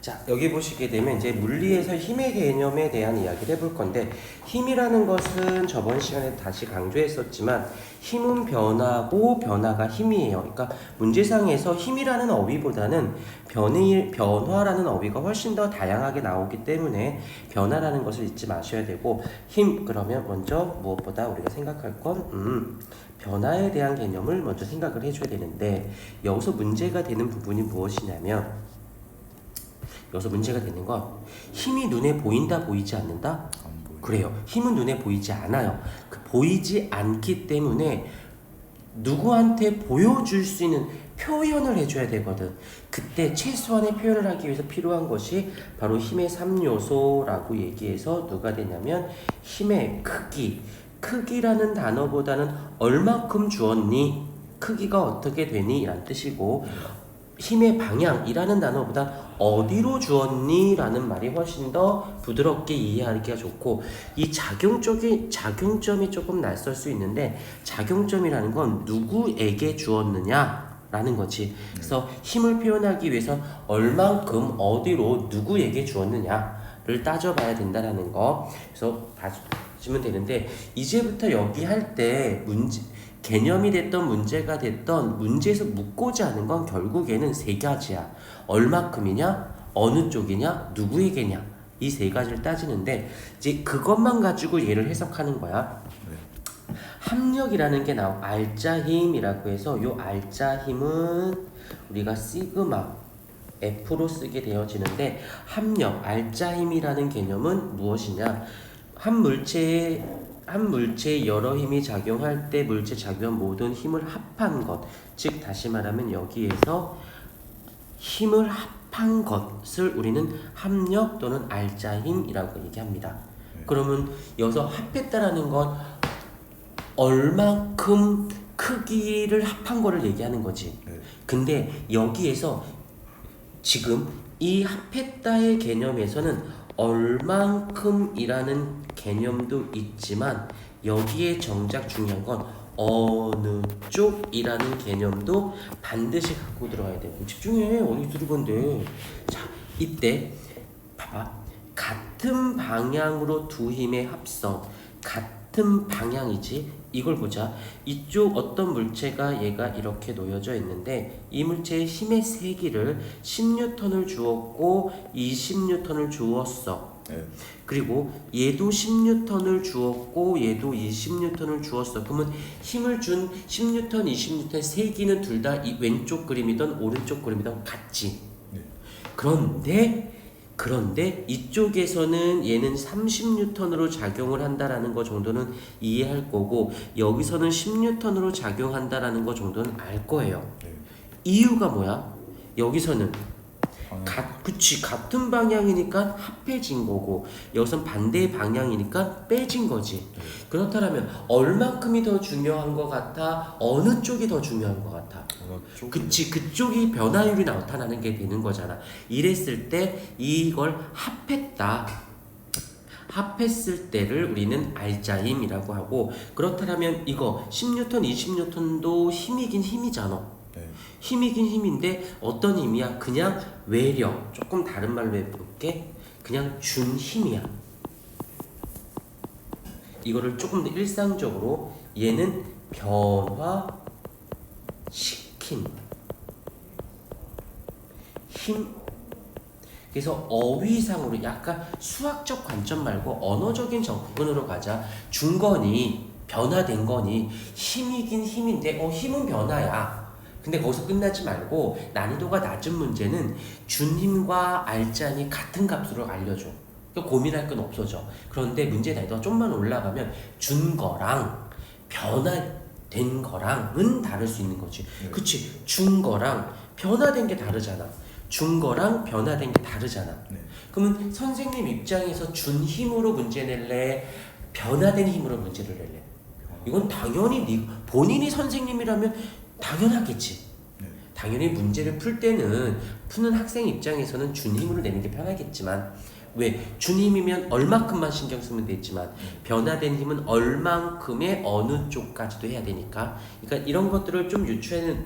자, 여기 보시게 되면 이제 물리에서 힘의 개념에 대한 이야기를 해볼 건데, 힘이라는 것은 저번 시간에 다시 강조했었지만 힘은 변화고 변화가 힘이에요. 그러니까 문제상에서 힘이라는 어휘보다는 변화라는 어휘가 훨씬 더 다양하게 나오기 때문에 변화라는 것을 잊지 마셔야 되고, 힘 그러면 먼저 무엇보다 우리가 생각할 건 변화에 대한 개념을 먼저 생각을 해줘야 되는데, 여기서 문제가 되는 부분이 무엇이냐면, 여기서 문제가 되는 건 힘이 눈에 보인다 보이지 않는다? 그래요. 힘은 눈에 보이지 않아요. 보이지 않기 때문에 누구한테 보여줄 수 있는 표현을 해줘야 되거든. 그때 최소한의 표현을 하기 위해서 필요한 것이 바로 힘의 3요소라고 얘기해서 누가 되냐면 힘의 크기라는 단어보다는 얼마큼 주었니? 크기가 어떻게 되니? 라는 뜻이고, 힘의 방향이라는 단어보다 어디로 주었니? 라는 말이 훨씬 더 부드럽게 이해하기가 좋고, 이 작용점이 조금 낯설 수 있는데, 작용점이라는 건 누구에게 주었느냐 라는 거지. 그래서 힘을 표현하기 위해서 얼만큼 어디로 누구에게 주었느냐를 따져봐야 된다라는 거. 그래서 봐주시면 되는데, 이제부터 여기 할 때 개념이 됐던 문제가 됐던 문제에서 묻고자 하는 건 결국에는 세 가지야. 얼마큼이냐, 어느 쪽이냐, 누구에게냐, 이 세 가지를 따지는데, 이제 그것만 가지고 얘를 해석하는 거야. 합력이라는 게 알자힘이라고 해서, 요 알자힘은 우리가 시그마 F로 쓰게 되어지는데, 합력, 알자힘이라는 개념은 무엇이냐? 한 물체에 여러 힘이 작용할 때 물체 작용한 모든 힘을 합한 것, 즉 다시 말하면 여기에서 힘을 합한 것을 우리는 합력 또는 알자힘이라고 얘기합니다. 그러면 여기서 합했다라는 건 얼만큼 크기를 합한 거를 얘기하는 거지. 근데 여기에서 지금 이 합했다의 개념에서는 얼만큼이라는 개념도 있지만, 여기에 정작 중요한 건 어느 쪽이라는 개념도 반드시 갖고 들어가야 돼요. 집중해. 어디 들을 건데. 자, 이때 봐봐. 같은 방향으로 두 힘의 합성, 같은 방향이지. 이걸 보자. 이쪽 어떤 물체가 얘가 이렇게 놓여져 있는데, 이 물체의 힘의 세기를 10N을 주었고 20N을 주었어. 그리고 얘도 10N을 주었고 얘도 20N을 주었어. 그러면 힘을 준 10N, 20N 세기는 둘 다 이 왼쪽 그림이든 오른쪽 그림이든 같지. 그런데 이쪽에서는 얘는 30N으로 작용을 한다라는 거 정도는 이해할 거고, 여기서는 10N으로 작용한다라는 거 정도는 알 거예요. 이유가 뭐야? 여기서는 같은 방향이니까 합해진 거고, 여기선 반대의 방향이니까 빼진 거지. 그렇다면 얼만큼이 더 중요한 것 같아? 어느 쪽이 더 중요한 것 같아? 그치, 그쪽이 변화율이 나타나는 게 되는 거잖아. 이랬을 때 이걸 합했을 때를 우리는 알자힘이라고 하고, 그렇다면 이거 10N, 20N도 힘이긴 힘이잖아. 힘이긴 힘인데 어떤 힘이야? 그냥 외력. 조금 다른 말로 해볼게. 그냥 준 힘이야. 이거를 조금 더 일상적으로, 얘는 변화시킨 힘. 그래서 어휘상으로 약간 수학적 관점 말고 언어적인 접근으로 가자. 준 거니, 변화된 거니, 힘이긴 힘인데 힘은 변화야. 근데 거기서 끝나지 말고 난이도가 낮은 문제는 준 힘과 알자힘이 같은 값으로 알려줘. 고민할 건 없어져. 그런데 문제 난이도가 좀만 올라가면 준 거랑 변화된 거랑은 다를 수 있는 거지. 그치? 준 거랑 변화된 게 다르잖아. 준 거랑 변화된 게 다르잖아. 그러면 선생님 입장에서 준 힘으로 문제 낼래? 변화된 힘으로 문제를 낼래? 이건 당연히 본인이 선생님이라면 당연하겠지. 당연히 문제를 풀 때는 푸는 학생 입장에서는 준 힘으로 내는 게 편하겠지만, 왜? 준 힘이면 얼마큼만 신경 쓰면 되지만 변화된 힘은 얼만큼의 어느 쪽까지도 해야 되니까. 그러니까 이런 것들을 좀 유추해는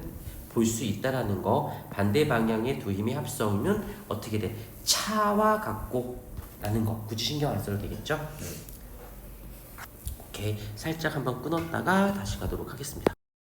볼 수 있다라는 거. 반대 방향의 두 힘이 합성이면 어떻게 돼? 차와 같고 라는 거. 굳이 신경 안 써도 되겠죠? 오케이, 살짝 한번 끊었다가 다시 가도록 하겠습니다.